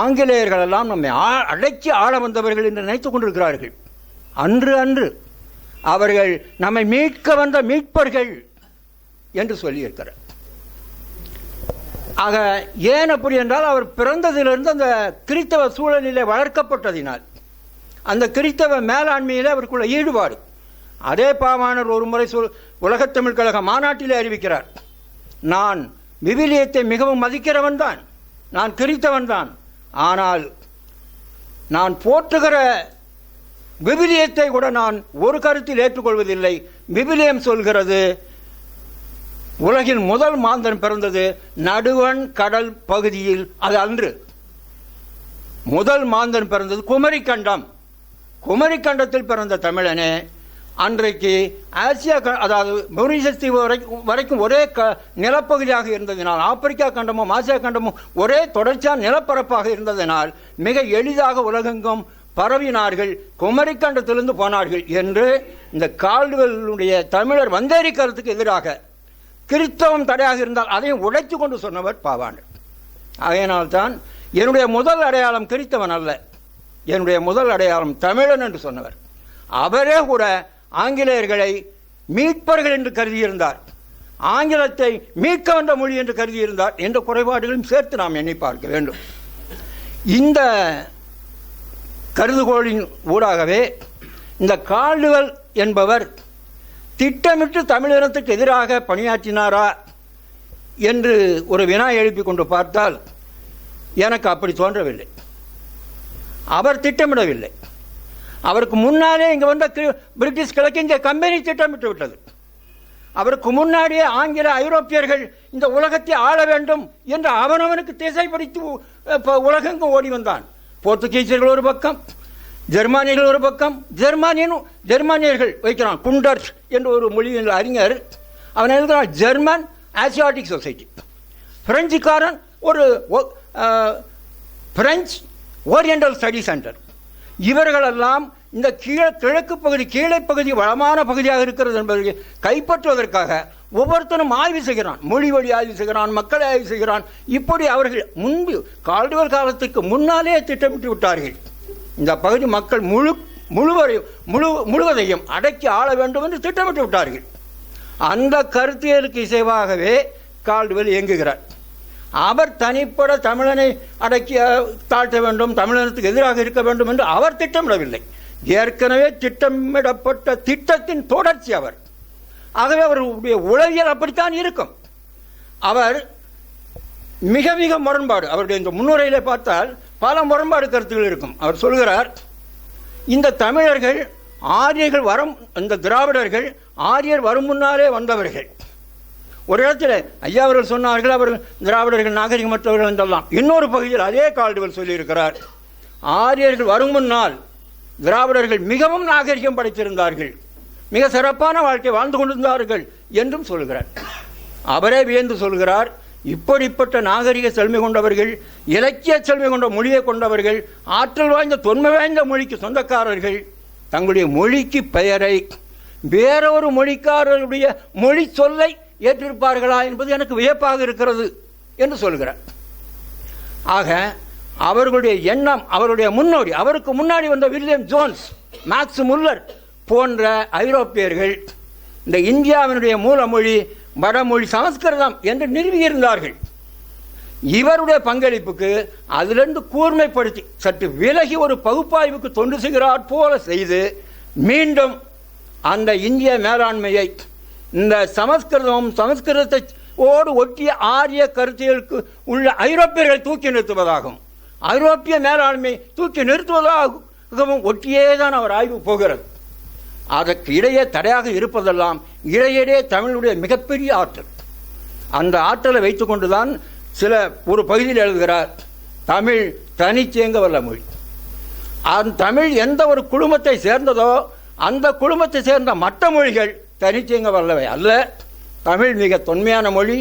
ஆங்கிலேயர்களெல்லாம் நம்மை அடக்கி ஆள வந்தவர்கள் என்று நினைத்துக் கொண்டிருக்கிறார்கள். அன்று அன்று அவர்கள் நம்மை மீட்க வந்த மீட்பர்கள் என்று சொல்லியிருக்கிறார். ஆக ஏன் அப்படி என்றால், அவர் பிறந்ததிலிருந்து அந்த கிறித்தவ சூழலிலே வளர்க்கப்பட்டதினால், அந்த கிறித்தவ மேலாண்மையிலே அவருக்குள்ள ஈடுபாடு. அதே பாவாணர் ஒரு முறை உலகத் தமிழ் கழக மாநாட்டிலே அறிவிக்கிறார், நான் விவிலியத்தை மிகவும் மதிக்கிறவன் தான், நான் கிறித்தவன் தான், ஆனால் நான் போற்றுகிற விவிலியத்தை கூட நான் ஒரு கருத்தில் ஏற்றுக்கொள்வதில்லை. விவிலியம் சொல்கிறது உலகின் முதல் மாந்தன் பிறந்தது நடுவன் கடல் பகுதியில். அது அன்று முதல் மாந்தன் பிறந்தது குமரிக்கண்டம். குமரிக்கண்டத்தில் பிறந்த தமிழனே அன்றைக்கு ஆசியா, அதாவது மொரீஷியஸ் தீவு வரைக்கும் ஒரே நிலப்பகுதியாக இருந்ததினால், ஆப்பிரிக்கா கண்டமும் ஆசியா கண்டமும் ஒரே தொடர்ச்சியான நிலப்பரப்பாக இருந்ததினால் மிக எளிதாக உலகெங்கும் பரவினார்கள், குமரிக்கண்டத்திலிருந்து போனார்கள் என்று இந்த கால்டுவெல்லுடைய தமிழர் வந்தேரி கருத்துக்கு எதிராக கிறிஸ்தவம் தடையாக இருந்தால் அதையும் உடைத்து கொண்டு சொன்னவர் பாவாணர். அதனால்தான் என்னுடைய முதல் அடையாளம் கிறிஸ்தவன் அல்ல, என்னுடைய முதல் அடையாளம் தமிழன் என்று சொன்னவர். அவரே கூட ஆங்கிலேயர்களை மீட்பர்கள் என்று கருதியிருந்தார், ஆங்கிலத்தை மீட்க வந்த மொழி என்று கருதியிருந்தார் என்ற குறைபாடுகளையும் சேர்த்து நாம் எண்ணி பார்க்க வேண்டும். இந்த கருதுகோளின் ஊடாகவே இந்த கால்டுவெல் என்பவர் திட்டமிட்டு தமிழினத்துக்கு எதிராக பணியாற்றினாரா என்று ஒரு வினா எழுப்பி கொண்டு பார்த்தால் எனக்கு அப்படி தோன்றவில்லை. அவர் திட்டமிடவில்லை. அவருக்கு முன்னாலே இங்கே வந்த பிரிட்டிஷ் கிழக்கிந்திய கம்பெனி திட்டமிட்டு விட்டது. அவருக்கு முன்னாடியே ஆங்கில ஐரோப்பியர்கள் இந்த உலகத்தை ஆள வேண்டும் என்று அவனவனுக்கு திசைப்படுத்தி உலகெங்கும் ஓடி வந்தான். போர்த்துகீசியர்கள் ஒரு பக்கம், ஜெர்மானியர்கள் ஒரு பக்கம். ஜெர்மானியர்கள் வைக்கிறான் குண்டர்ஸ் என்று ஒரு மொழியில் அறிஞர், அவன் எழுதுகிறான் ஜெர்மன் ஆசியாட்டிக் சொசைட்டி. பிரெஞ்சுக்காரன் ஒரு பிரெஞ்சு ஓரியண்டல் ஸ்டடி சென்டர். இவர்களெல்லாம் இந்த கிழக்கு பகுதி, கீழே பகுதி வளமான பகுதியாக இருக்கிறது என்பதை கைப்பற்றுவதற்காக ஒவ்வொருத்தரும் ஆய்வு செய்கிறான், மொழி வழி ஆய்வு செய்கிறான், மக்களை ஆய்வு செய்கிறான். இப்படி அவர்கள் முன்பு கால்டுவெல் காலத்துக்கு முன்னாலே திட்டமிட்டு விட்டார்கள். இந்த பகுதி மக்கள் முழுவதையும் அடக்கி ஆள வேண்டும் என்று திட்டமிட்டு விட்டார்கள். அந்த கருத்தியலுக்கு இசைவாகவே கால்டுவெல் இயங்குகிறார். அவர் தனிப்பட தமிழனை அடக்கி தாழ்த்த வேண்டும், தமிழனத்துக்கு எதிராக இருக்க வேண்டும் என்று அவர் திட்டமிடவில்லை. ஏற்கனவே திட்டமிடப்பட்ட திட்டத்தின் தொடர்ச்சி அவர். ஆகவே அவருடைய உளவியல் அப்படித்தான் இருக்கும். அவர் மிக மிக முரண்பாடு, அவருடைய இந்த முன்னுரையிலே பார்த்தால் பல முரண்பாடு கருத்துக்கள் இருக்கும். அவர் சொல்கிறார், இந்த தமிழர்கள் ஆரியர்கள் இந்த திராவிடர்கள் ஆரியர் வரும் முன்னாலே வந்தவர்கள். ஒரு இடத்துல ஐயா அவர்கள் சொன்னார்கள், அவர்கள் திராவிடர்கள் நாகரிகமற்றவர்கள் என்றெல்லாம். இன்னொரு பகுதியில் அதே கால்டுவெல் சொல்லியிருக்கிறார், ஆரியர்கள் வரும் முன்னால் திராவிடர்கள் மிகவும் நாகரிகம் படைத்திருந்தார்கள், மிக சிறப்பான வாழ்க்கை வாழ்ந்து கொண்டிருந்தார்கள் என்றும் சொல்கிறார். அவரே வியந்து சொல்கிறார், இப்படிப்பட்ட நாகரிக செழுமை கொண்டவர்கள், இலக்கிய செழுமை கொண்ட மொழியை கொண்டவர்கள், ஆற்றல் வாய்ந்த தொன்மை வாய்ந்த மொழிக்கு சொந்தக்காரர்கள் தங்களுடைய மொழிக்கு பெயரை வேறொரு மொழிக்காரருடைய மொழி சொல்லை ஏற்றிருப்பார்களா என்பது எனக்கு வியப்பாக இருக்கிறது என்று சொல்கிறார். ஆக அவர்களுடைய எண்ணம், அவருடைய முன்னோடி, அவருக்கு முன்னாடி வந்த வில்லியம் ஜோன்ஸ், மேக்ஸ் முல்லர் போன்ற ஐரோப்பியர்கள் இந்த இந்தியாவினுடைய மூலமொழி வடமொழி சமஸ்கிருதம் என்று நிறுவியிருந்தார்கள். இவருடைய பங்களிப்புக்கு அதிலிருந்து கூர்மைப்படுத்தி சற்று விலகி ஒரு பகுப்பாய்வுக்கு தொண்டு செய்கிறார் போல செய்து மீண்டும் அந்த இந்திய மேலாண்மையை இந்த சமஸ்கிருதத்தை ஓடு ஒட்டிய ஆரிய கருத்தியலுக்கு உள்ள ஐரோப்பியர்களை தூக்கி நிறுத்துவதாகும், ஐரோப்பிய மேலாண்மை தூக்கி நிறுத்துவதாகவும் ஒட்டியேதான் அவர் ஆய்வு போகிறது. அதற்கு இடையே தடையாக இருப்பதெல்லாம் இடையிடையே தமிழுடைய மிகப்பெரிய ஆற்றல். அந்த ஆற்றலை வைத்துக் கொண்டுதான் ஒரு பகுதியில் எழுதுகிறார், தமிழ் தனிச்சேங்க வல்ல மொழி. அந்த தமிழ் எந்த ஒரு குழுமத்தை சேர்ந்ததோ அந்த குழுமத்தை சேர்ந்த மற்ற மொழிகள் தனிச்சேங்க வல்லவை அல்ல. தமிழ் மிக தொன்மையான மொழி,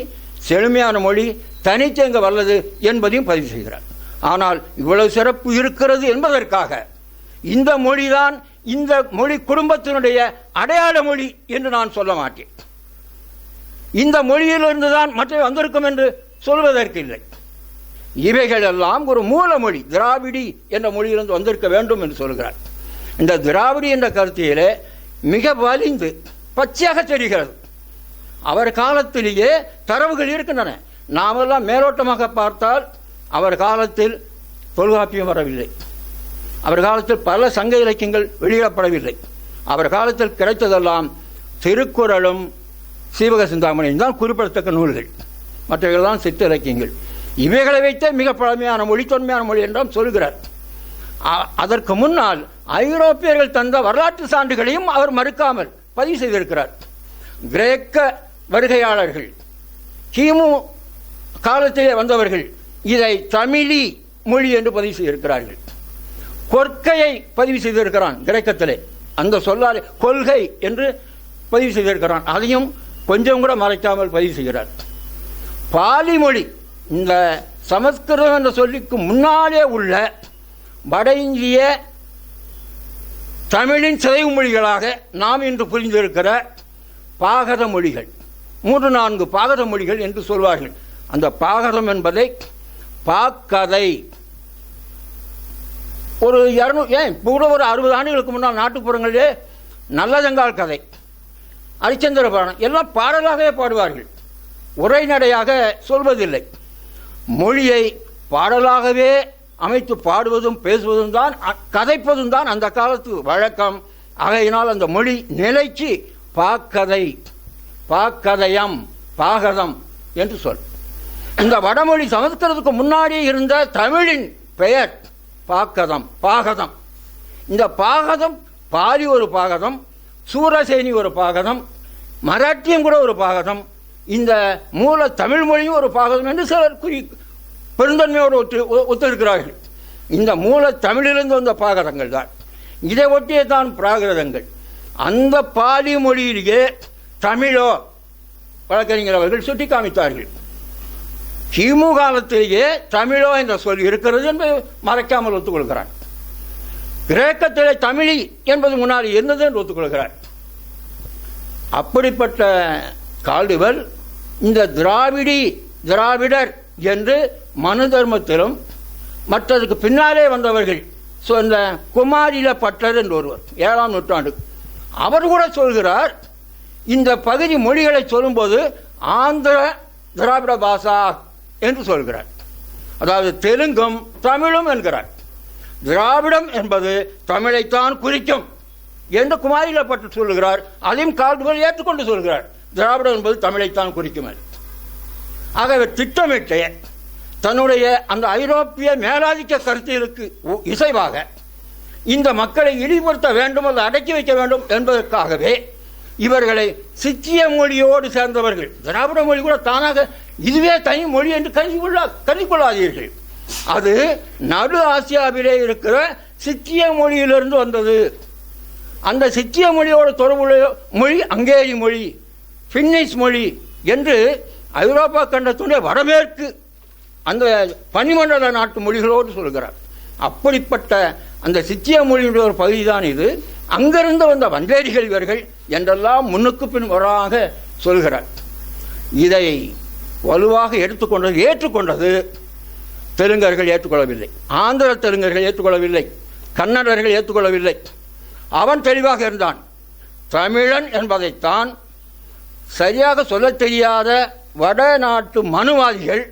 செழுமையான மொழி, தனிச்சேங்க வல்லது என்பதையும் பதிவு செய்கிறார். ஆனால் இவ்வளவு சிறப்பு இருக்கிறது என்பதற்காக இந்த மொழிதான் இந்த மொழி குடும்பத்தினுடைய அடையாள மொழி என்று நான் சொல்ல மாட்டேன். இந்த மொழியிலிருந்து தான் மற்ற வந்திருக்கும் என்று சொல்வதற்கு இல்லை. இவைகள் எல்லாம் ஒரு மூலமொழி திராவிடி என்ற மொழியிலிருந்து வந்திருக்க வேண்டும் என்று சொல்கிறார். இந்த திராவிடி என்ற கருத்திலே மிக வலிந்து பச்சையாக தெரிகிறது. அவர் காலத்திலேயே தரவுகள் இருக்கின்றன. நாமெல்லாம் மேலோட்டமாக பார்த்தால் அவர் காலத்தில் தொல்காப்பியம் வரவில்லை, அவர் காலத்தில் பல சங்க இலக்கியங்கள் வெளியிடப்படவில்லை. அவர் காலத்தில் கிடைத்ததெல்லாம் திருக்குறளும் சீவக சிந்தாமணியும் தான் குறிப்பிடத்தக்க நூல்கள், மற்றவர்கள் தான் சித்த இலக்கியங்கள். இவைகளை வைத்தே மிக பழமையான மொழி, தொன்மையான மொழி என்றும் சொல்கிறார். அதற்கு முன்னால் ஐரோப்பியர்கள் தந்த வரலாற்று சான்றுகளையும் அவர் மறுக்காமல் பதிவு செய்திருக்கிறார். கிரேக்க வருகையாளர்கள், கிமு காலத்திலே வந்தவர்கள் இதை தமிழி மொழி என்று பதிவு செய்திருக்கிறார்கள். கொற்கையை பதிவு செய்திருக்கிறான் கிரேக்கத்திலே, அந்த சொல்லால் கொள்கை என்று பதிவு செய்திருக்கிறான். அதையும் கொஞ்சம் கூட மறைக்காமல் பதிவு செய்கிறார். பாலி மொழி, இந்த சமஸ்கிருதம் என்ற சொல்லிக்கு முன்னாலே உள்ள வட இந்திய தமிழின் சிதைவு மொழிகளாக நாம் இன்று புரிந்திருக்கிற பாகத மொழிகள், 3-4 பாகத மொழிகள் என்று சொல்வார்கள். அந்த பாகதம் என்பதை பாக்கதை ஒரு 60 ஆண்டுகளுக்கு முன்னால் நாட்டுப்புறங்களிலே நல்லதங்கால் கதை, அரிச்சந்திர புராணம் எல்லாம் பாடலாகவே பாடுவார்கள், உரைநடையாக சொல்வதில்லை. மொழியை பாடலாகவே அமைத்து பாடுவதும் பேசுவதும் தான், கதைப்பதும் தான் அந்த காலத்து வழக்கம். ஆகையினால் அந்த மொழி நிலைக்கு பாக்கதை, பாக்கதயம், பாகதம் என்று சொல். இந்த வடமொழி சமஸ்கிருதத்துக்கு முன்னாடி இருந்த தமிழின் பெயர் பாக்கதம், பாகதம். இந்த பாகதம் பாலி ஒரு பாகதம், சூரசேனி ஒரு பாகதம், மராட்டியம் கூட ஒரு பாகதம், இந்த மூல தமிழ் மொழியும் ஒரு பாகதம் என்று சிலர் பெருந்தன்மையோடு ஒத்திருக்கிறார்கள். இந்த மூல தமிழிலிருந்து வந்த பாகதங்கள் தான், இதை ஒட்டியே தான் பிராகிருதங்கள். அந்த பாலி மொழியிலேயே தமிழோ வழக்கறிஞர் அவர்கள் சுட்டி காமித்தார்கள். கிமு காலத்திலேயே தமிழோ என்ற சொல் இருக்கிறது என்பதை மறைக்காமல் ஒத்துக்கொள்கிறார். கிரேக்கத்திலே தமிழி என்பது முன்னாடி இருந்தது என்று ஒத்துக்கொள்கிறார். அப்படிப்பட்ட கால்டுவெல் இந்த திராவிடர் என்று மனு தர்மத்திலும் மற்றதுக்கு பின்னாலே வந்தவர்கள் இந்த குமாரில பட்டர் என்று ஒருவர் 7ஆம் நூற்றாண்டு, அவர் கூட சொல்கிறார், இந்த பகுதி மொழிகளை சொல்லும்போது ஆந்திர திராவிட பாஷா என்று சொல்கிறார். அதாவது தெலுங்கும் தமிழும் என்கிறார். திராவிடம் என்பது தமிழைத்தான் குறிக்கும் என்று குமாரில பட்டர் சொல்லுகிறார். அதையும் கால்டுவெல் ஏற்றுக்கொண்டு சொல்கிறார், திராவிடம் என்பது தமிழைத்தான் குறிக்கும். ஆகவே திட்டமிட்டு தன்னுடைய அந்த ஐரோப்பிய மேலாதிக்க கருத்தியலுக்கு இசைவாக இந்த மக்களை இழிவுபடுத்த வேண்டும் அல்லது அடக்கி வைக்க வேண்டும் என்பதற்காகவே இவர்களை சித்திய மொழியோடு சேர்ந்தவர்கள், திராவிட மொழி கூட தானாக இதுவே தனி மொழி என்று கருதிக்கொள்ளாதீர்கள். அது நடு ஆசியாவிலே இருக்கிற சித்திய மொழியிலிருந்து வந்தது. அந்த சித்திய மொழியோடு தொடர்புடைய மொழி அங்கேரி மொழி, பின்னிஷ் மொழி என்று ஐரோப்பா கண்டத்துடைய வடமேற்கு அந்த பனிமண்டல நாட்டு மொழிகளோடு சொல்கிறார். அப்படிப்பட்ட அந்த சித்திய மொழியுடைய ஒரு பகுதி தான் இது. அங்கிருந்து வந்த வந்தேரிகள் இவர்கள் என்றெல்லாம் முன்னுக்கு பின் வராக சொல்கிறார். இதை வலுவாக ஏற்றுக்கொண்டது தெலுங்கர்கள் ஏற்றுக்கொள்ளவில்லை, ஆந்திர தெலுங்கர்கள் ஏற்றுக்கொள்ளவில்லை, கன்னடர்கள் ஏற்றுக்கொள்ளவில்லை. அவன் தெளிவாக இருந்தான், தமிழன் என்பதைத்தான் சரியாக சொல்ல தெரியாத வடநாட்டு மனுவாதிகள்,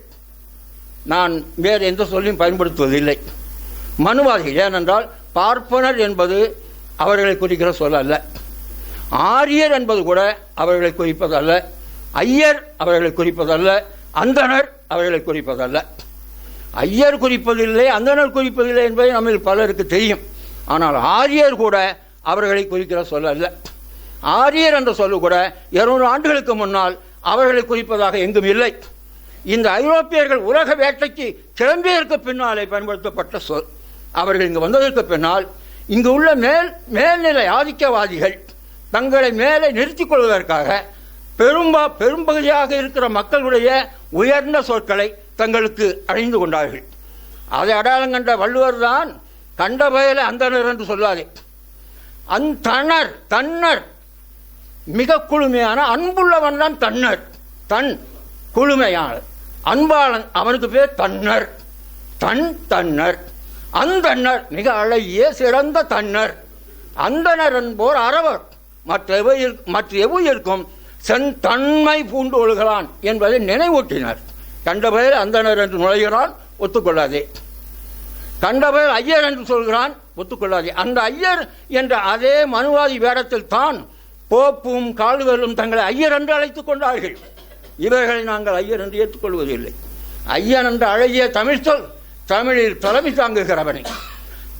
நான் வேறு எந்த சொல்லையும் பயன்படுத்துவதில்லை, மனுவாதிகள். ஏனென்றால் பார்ப்பனர் என்பது அவர்களை குறிக்கிற சொல் அல்ல, ஆரியர் என்பது கூட அவர்களை குறிப்பதல்ல, ஐயர் அவர்களை குறிப்பதல்ல, அந்தனர் அவர்களை குறிப்பதல்ல. ஐயர் குறிப்பதில்லை, அந்தனர் குறிப்பதில்லை என்பதை நம்மில் பலருக்கு தெரியும். ஆனால் ஆரியர் கூட அவர்களை குறிக்கிற சொல் அல்ல. ஆரியர் என்ற சொல்லு கூட 200 ஆண்டுகளுக்கு முன்னால் அவர்களை குறிப்பதாக எங்கும் இல்லை. இந்த ஐரோப்பியர்கள் உலக வேட்டைக்கு கிளம்பியதற்கு பின்னாலே பயன்படுத்தப்பட்ட சொல். அவர்கள் இங்கு வந்ததற்கு பின்னால் இங்கு உள்ள மேல்நிலை ஆதிக்கவாதிகள் தங்களை மேலே நிறுத்திக் கொள்வதற்காக பெரும்பகுதியாக இருக்கிற மக்களுடைய உயர்ந்த சொற்களை தங்களுக்கு அடைந்து கொண்டார்கள். அதை அடையாளம் கண்ட வள்ளுவர் தான் கண்ட பயல அந்தனர் என்று சொல்லாதே, தன்னர் மிக குளுமையான அன்புள்ளவன் தான் தன்னர், தன் குளுமையான அன்பாளன், அவனுக்கு பேர் தன்னர் தன் தன்னர் அந்தன்னர் மிக அழகிய சிறந்த தன்னர் அந்தனர் என்போர் அறவர் மற்ற எவ்வுயிர்க்கும் செந்தன்மை பூண்டு ஒழுகலான் என்பதை நினைவூட்டினர். கண்ட பெயர் அந்தனர் என்று நுழைகிறான், ஒத்துக்கொள்ளாதே. கண்ட பெயர் ஐயர் என்று சொல்கிறான், ஒத்துக்கொள்ளாதே. அந்த ஐயர் என்ற அதே மனுவாதி வேடத்தில் தான் போப்பும் கால்வரும் தங்களை ஐயர் என்று அழைத்துக் கொண்டார்கள். இவர்களை நாங்கள் ஐயர் என்று ஏற்றுக்கொள்வதில்லை. ஐயன் என்ற அழகிய தமிழ் சொல் தமிழில் தலைமை தாங்குகிறவனை,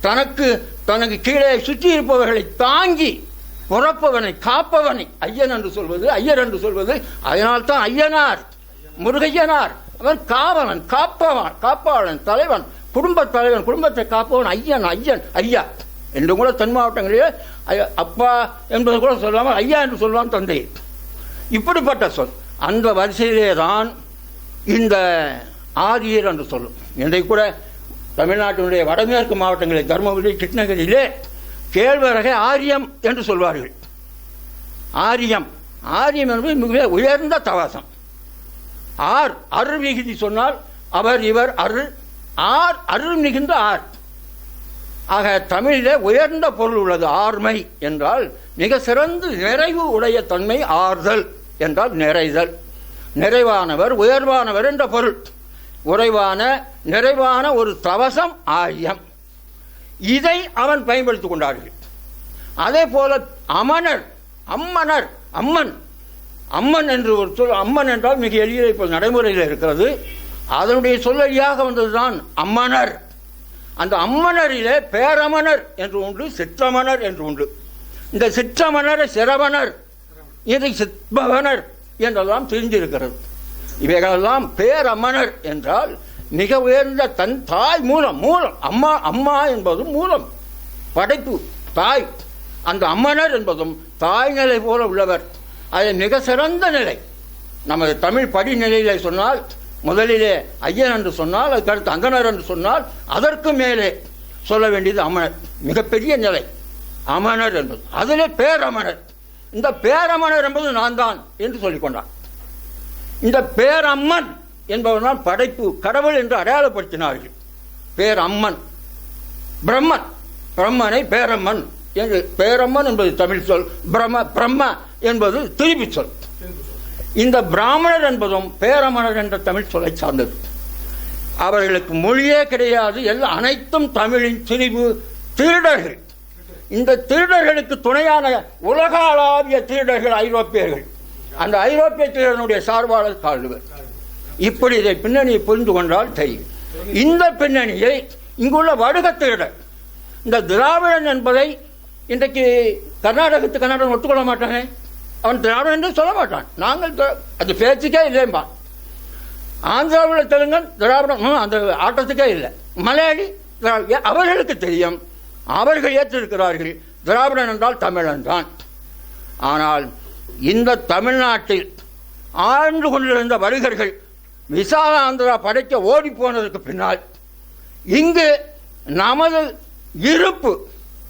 தனக்கு கீழே சுற்றி இருப்பவர்களை தாங்கி புறப்பவனை, காப்பவனை ஐயன் என்று சொல்வது, ஐயர் என்று சொல்வது. அதனால்தான் ஐயனார், முருகையனார் அவன் காவலன், காப்பாளன், தலைவன், குடும்ப தலைவன், குடும்பத்தை காப்பவன் ஐயன், ஐயா என்று கூட தென் மாவட்டங்களிலே அப்பா என்பது கூட சொல்லாமல் ஐயா என்று சொல்வான் தந்தை. இப்படிப்பட்ட சொல். அந்த வரிசையிலே தான் இந்த ஆரியர் என்று சொல்லும். இன்றைக்கு கூட தமிழ்நாட்டினுடைய வடமேற்கு மாவட்டங்களில் தருமபுரி, கிருஷ்ணகிரியிலே கேழ்வரகை ஆரியம் என்று சொல்வார்கள். ஆரியம் என்பது மிக உயர்ந்த தவாசம். அருள் மிகுதி சொன்னால் அவர், இவர், அருள் மிகுந்த ஆர். ஆக தமிழிலே உயர்ந்த பொருள் உள்ளது. ஆர்மை என்றால் மிக சிறந்த நிறைவு உடைய தன்மை. ஆறுதல் என்றால் நிறைதல். நிறைவானவர், உயர்வானவர் என்ற பொருள். நிறைவான ஒரு தவசம் ஆரியம். இதை அவன் பயன்படுத்திக் கொண்டார்கள். அதே போல அமனர், அம்மன் என்று ஒரு சொல். அம்மன் என்றால் மிக எளிய இப்போ நடைமுறையில் இருக்கிறது. அதனுடைய சொல்லடியாக வந்ததுதான் அம்மனர். அந்த அம்மனரிலே பேரமனர் என்று உண்டு, சிற்றமனர் என்று உண்டு. இந்த சிற்றமனர், சிரவணர், இதை சிற்பவனர் என்றெல்லாம் தெரிஞ்சிருக்கிறது. இவைகளெல்லாம் பேரமனர் என்றால் மிக உயர்ந்த தன் தாய் மூலம். அம்மா என்பதும் மூலம், படைப்பு, தாய். அந்த அம்மனர் என்பதும் தாய் நிலை போல உள்ளவர். அது மிக சிறந்த நிலை. நமது தமிழ் படிநிலையிலே சொன்னால் முதலிலே ஐயன் என்று சொன்னால், அதுக்கடுத்து அந்தனர் என்று சொன்னால், அதற்கு மேலே சொல்ல வேண்டியது அமனர். மிகப்பெரிய நிலை அமனர் என்பது. அதிலே பேரமனர். இந்த பேரமனர் என்பது நான் தான் என்று சொல்லிக்கொண்டான். இந்த பேரம்மன் என்பவன் தான் படைப்பு, கடவுள் என்று அடையாளப்படுத்தினார்கள். பேரம்மன், பிரம்மனை பேரம்மன் என்று. பேரம்மன் என்பது தமிழ் சொல். பிரம்ம என்பது திருப்பி சொல். இந்த பிராமணர் என்பதும் பேரமணர் என்ற தமிழ் சொல்லை சார்ந்தது. அவர்களுக்கு மொழியே கிடையாது. எல்லாம் அனைத்தும் தமிழின் திரிவு, திருடர்கள். இந்த திருடர்களுக்கு துணையான உலகளாவிய திருடர்கள் ஐரோப்பியர்கள். அந்த ஐரோப்பிய திருடனுடைய சார்பாளர் கால்டுவர். இப்படி இதை பின்னணியை புரிந்து கொண்டால் தெரியும். இந்த பின்னணியை இங்குள்ள வடுக திருடர், இந்த திராவிடன் என்பதை இன்றைக்கு கர்நாடகத்து கன்னடம் ஒத்துக்கொள்ள மாட்டானே. அவன் திராவிடன் என்று சொல்ல மாட்டான். நாங்கள் அது பேச்சுக்கே இல்லைம்பா. ஆந்திராவில் தெலுங்கன் திராவிடம் அந்த ஆட்டத்துக்கே இல்லை. மலையாளி அவர்களுக்கு தெரியும். அவர்கள் ஏற்றிருக்கிறார்கள். திராவிடன் என்றால் தமிழன் தான். ஆனால் இந்த தமிழ்நாட்டில் ஆழ்ந்து கொண்டிருந்த வடுகர்கள் விசால ஆந்திரா படைக்க ஓடி போனதற்கு பின்னால் இங்கு நமது இருப்பு,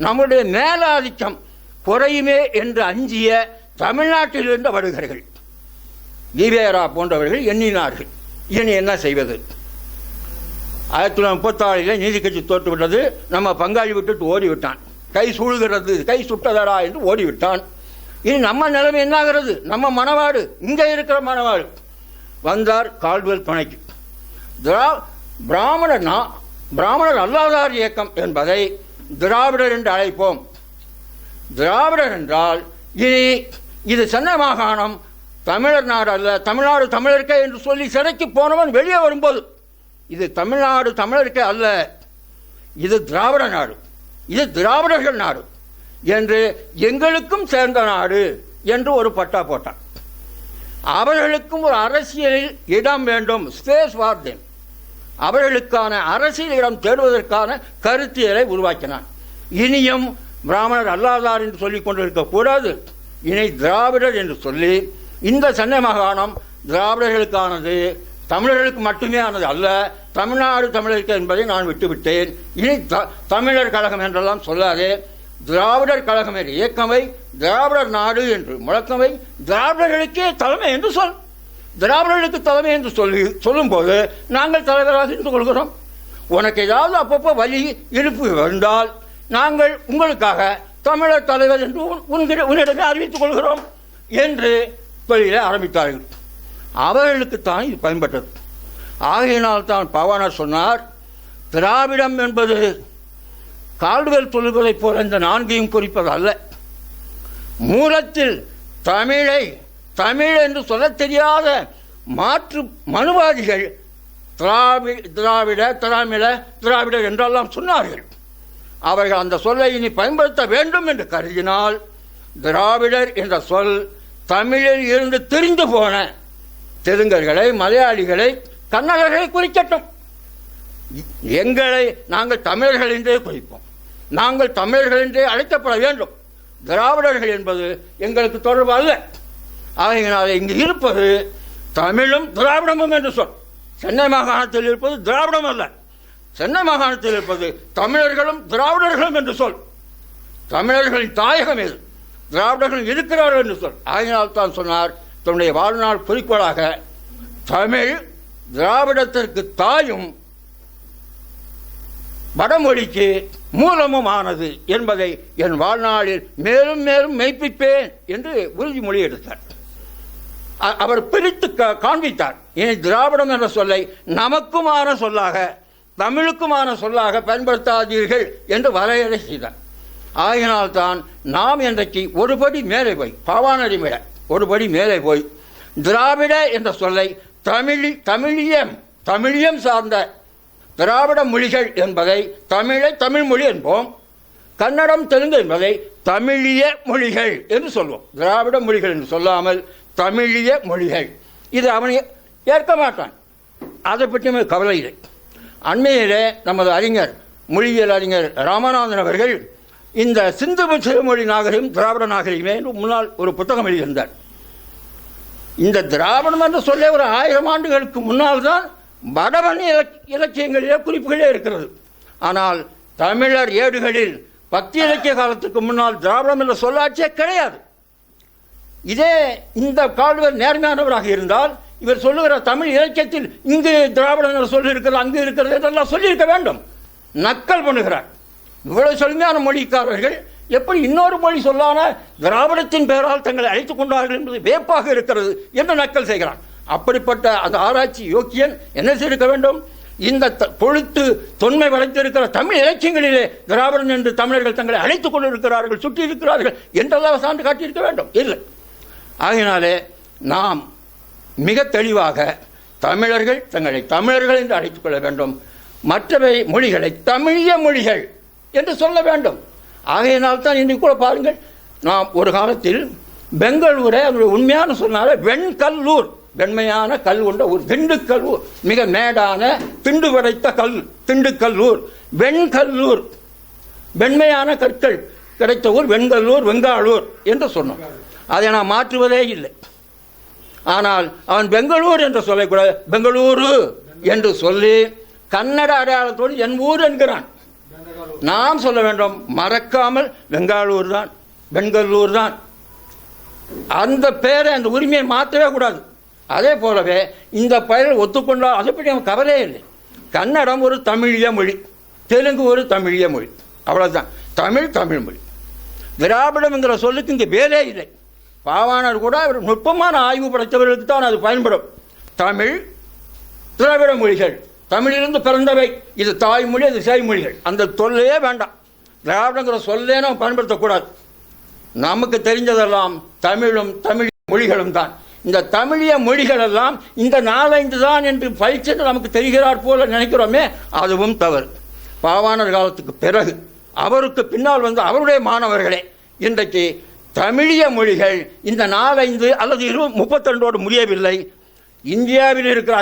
நம்முடைய மேலாதிக்கம் குறையுமே என்று அஞ்சிய தமிழ்நாட்டில் இருந்த வடுகர்கள், ஈவேரா போன்றவர்கள் எண்ணினார்கள், இனி என்ன செய்வது? 1934 நீதி கட்சி தோற்றுவிட்டது. நம்ம பங்காளி விட்டுட்டு ஓடிவிட்டான். கை சூழ்கிறது, கை சுட்டதடா என்று ஓடிவிட்டான். இனி நம்ம நிலைமை என்னாகிறது? நம்ம மணவாடு, இங்கே இருக்கிற மணவாடு வந்தார் கால்டுவெல் துணைக்கு. பிராமணர் அல்லாதார் இயக்கம் என்பதை திராவிடர் என்று அழைப்போம். திராவிடர் என்றால் இனி இது சென்னை மாகாணம் தமிழர் நாடு அல்ல, தமிழ்நாடு தமிழருக்கே என்று சொல்லி சிறைக்கு போனவன் வெளியே வரும்போது இது தமிழ்நாடு தமிழருக்கே அல்ல, இது திராவிட நாடு, இது திராவிடர்கள் நாடு என்று, எங்களுக்கும் சேர்ந்த நாடு என்று ஒரு பட்டா போட்டான். அவர்களுக்கும் ஒரு அரசியலில் இடம் வேண்டும், ஸ்பேஸ் ஃபார் தேம். அவர்களுக்கான அரசியல் இடம் தேடுவதற்கான கருத்தியலை உருவாக்கினான். இனியும் பிராமணர் அல்லாதார் என்று சொல்லிக் கொண்டிருக்கக்கூடாது, இனி திராவிடர் என்று சொல்லி இந்த சென்னை மாகாணம் திராவிடர்களுக்கானது, தமிழர்களுக்கு மட்டுமே ஆனது அல்ல, தமிழ்நாடு தமிழருக்கு என்பதை நான் விட்டுவிட்டேன். இனி தமிழர் கழகம் என்றெல்லாம் சொல்லாதே, திராவிடர் கழகம் என்ற இயக்கமை, திராவிடர் நாடு என்று முழக்கமை, திராவிடர்களுக்கே தலைமை என்று சொல். திராவிடர்களுக்கு தலைமை என்று சொல்லும்போது நாங்கள் தலைவராக இருந்து கொள்கிறோம். உனக்கு ஏதாவது அப்பப்போ வலி இழுப்பு வந்தால் நாங்கள் உங்களுக்காக தமிழர் தலைவர் என்று உன்னிடமே அறிவித்துக் கொள்கிறோம் என்று தொழிலை ஆரம்பித்தார்கள். அவர்களுக்குத்தான் இது பயன்பட்டது. ஆகையினால் தான் பவானர் சொன்னார், திராவிடம் என்பது கால்டுவெல் சொல்வதைப் போல இந்த நான்கையும் குறிப்பது அல்ல. மூலத்தில் தமிழ் என்று சொல்ல தெரியாத மாற்று மனுவாதிகள் திராவிடர் என்றெல்லாம் சொன்னார்கள். அவர்கள் அந்த சொல்லை இனி பயன்படுத்த வேண்டும் என்று கருதினால் திராவிடர் என்ற சொல் தமிழில் இருந்து திரிந்து போன தெலுங்கர்களை, மலையாளிகளை, கன்னடர்களை குறிக்கட்டும். நாங்கள் தமிழர்கள் என்றே குறிப்போம். நாங்கள் தமிழர்கள் என்றே அழைக்கப்பட வேண்டும். திராவிடர்கள் என்பது எங்களுக்கு தொடர்பு அல்ல. ஆகையினாலே இங்கு இருப்பது தமிழும் திராவிடமும் என்று சொல். சென்னை மாகாணத்தில் இருப்பது திராவிடம் அல்ல, சென்னை மாகாணத்தில் இருப்பது தமிழர்களும் திராவிடர்களும் என்று சொல். தமிழர்களின் தாயகம் எது? திராவிடர்கள் இருக்கிறார்கள் என்று சொல். ஆகையினால் தான் சொன்னார் தன்னுடைய வாழ்நாள் குறிக்கோளாக, தமிழ் திராவிடத்திற்கு தாயும் வடமொழிக்கு மூலமும் ஆனது என்பதை என் வாழ்நாளில் மேலும் மேலும் மெய்ப்பிப்பேன் என்று உறுதிமொழி எடுத்தார். அவர் பிரித்து காண்பித்தார். இனி திராவிடம் என்ற சொல்லை நமக்குமான சொல்லாக, தமிழுக்குமான சொல்லாக பயன்படுத்தாதீர்கள் என்று வரையறை செய்தார். ஆகினால்தான் நாம் இன்றைக்கு ஒருபடி மேலே போய், பாவாணரை விட ஒருபடி மேலே போய், திராவிட என்ற சொல்லை தமிழியம் சார்ந்த திராவிட மொழிகள் என்பதை தமிழை தமிழ் மொழி என்போம், கன்னடம் தெலுங்கு என்பதை தமிழிய மொழிகள் என்று சொல்வோம். திராவிட மொழிகள் என்று சொல்லாமல் தமிழிய மொழிகள். இது அவனை ஏற்க மாட்டான். அதை பற்றி கவலை இல்லை. அண்மையிலே நமது அறிஞர், மொழியியல் அறிஞர் ராமநாதன் அவர்கள் இந்த சிந்து மொழி நாகரிகம் திராவிட நாகரிகமே என்று முன்னால் ஒரு புத்தகம் எழுதியிருந்தார். இந்த திராவிடம் என்று சொல்ல ஒரு 1000 ஆண்டுகளுக்கு முன்னால் தான் வடமணி இலக்கியங்களிலே குறிப்புகளே இருக்கிறது. ஆனால் தமிழர் ஏடுகளில் 10 இலக்கிய காலத்துக்கு முன்னால் திராவிடம் என்ற சொல்லாட்சியே கிடையாது. இதே இந்த கால்டுவெல் நேர்மையானவராக இருந்தால் இவர் சொல்லுகிற தமிழ் இலக்கியத்தில் இங்கு திராவிடம் என்ற சொல் இருக்கிறது, அங்கு இருக்கிறது என்றெல்லாம் சொல்லியிருக்க வேண்டும். நக்கல் பண்ணுகிறார். இவ்வளவு செழுமையான மொழிக்காரர்கள் எப்படி இன்னொரு மொழி சொல்லான திராவிடத்தின் பெயரால் தங்களை அழைத்துக் கொண்டார்கள் என்பது வேப்பாக இருக்கிறது என்று நக்கல் செய்கிறான். அப்படிப்பட்ட அந்த ஆராய்ச்சி யோக்கியன் என்ன செய்திருக்க வேண்டும்? இந்த பொழுத்து தொன்மை வளைத்திருக்கிற தமிழ் இலக்கியங்களிலே திராவிடன் என்று தமிழர்கள் தங்களை அழைத்துக் கொண்டிருக்கிறார்கள், சுற்றி இருக்கிறார்கள் என்றெல்லாம் சான்று காட்டியிருக்க வேண்டும். இல்லை. ஆகையினாலே நாம் மிக தெளிவாக தமிழர்கள் தங்களை தமிழர்கள் என்று அழைத்துக் கொள்ள வேண்டும். மற்றவை மொழிகளை தமிழிய மொழிகள் என்று சொல்ல வேண்டும். ஆகையினால் தான் இன்றைக்கு கூட பாருங்கள், நாம் ஒரு காலத்தில் பெங்களூரை அதனுடைய உண்மையான சொன்னால வெண்கல்லூர், வெண்மையான கல் கொண்ட ஒரு திண்டுக்கல்லூர், மிக மேடான திண்டு படைத்த கல் திண்டுக்கல்லூர், வெண்கல்லூர், வெண்மையான கற்கள் கிடைத்த ஊர் வெண்கல்லூர், வெங்காளூர் என்று சொன்னோம். அதை நான் மாற்றுவதே இல்லை. ஆனால் அவன் பெங்களூர் என்று சொல்லக்கூட பெங்களூரு என்று சொல்லி கன்னட அடையாளத்தோடு என் ஊர் என்கிறான். நாம் சொல்ல வேண்டும், மறக்காமல் பெங்காளூர் தான், பெங்களூர் தான். அந்த பேரை, அந்த உரிமையை மாற்றவே கூடாது. அதே போலவே இந்த பெயரை ஒத்துக்கொண்டால் அதை பற்றி அவன் கவலையே இல்லை. கன்னடம் ஒரு தமிழிய மொழி, தெலுங்கு ஒரு தமிழிய மொழி, அவ்வளோதான். தமிழ் மொழி. திராவிடம் என்கிற சொல்லுக்கு இங்கே வேலே இல்லை. பாவாணர் கூட நுட்பமான ஆய்வு படைத்தவர்களுக்கு தான் அது பயன்படும். தமிழ் திராவிட மொழிகள், தமிழிலிருந்து பிறந்தவை, இது தாய்மொழி, அது செய்மொழிகள். அந்த சொல்லையே வேண்டாம். திராவிடங்கிற சொல்லே நம்ம பயன்படுத்தக்கூடாது. நமக்கு தெரிஞ்சதெல்லாம் தமிழும் தமிழ் மொழிகளும் தான். இந்த தமிழிய மொழிகள் எல்லாம் இந்த 4-5 தான் என்று பயிற்சி நமக்கு தெரிகிறார் போல நினைக்கிறோமே, அதுவும் தவறு. பாவாணர் காலத்துக்கு பிறகு அவருக்கு பின்னால் வந்து அவருடைய மாணவர்களே இன்றைக்கு தமிழிய மொழிகள் இந்த 4-5 அல்லது 32 முடியவில்லை. இந்தியாவில் இருக்கிற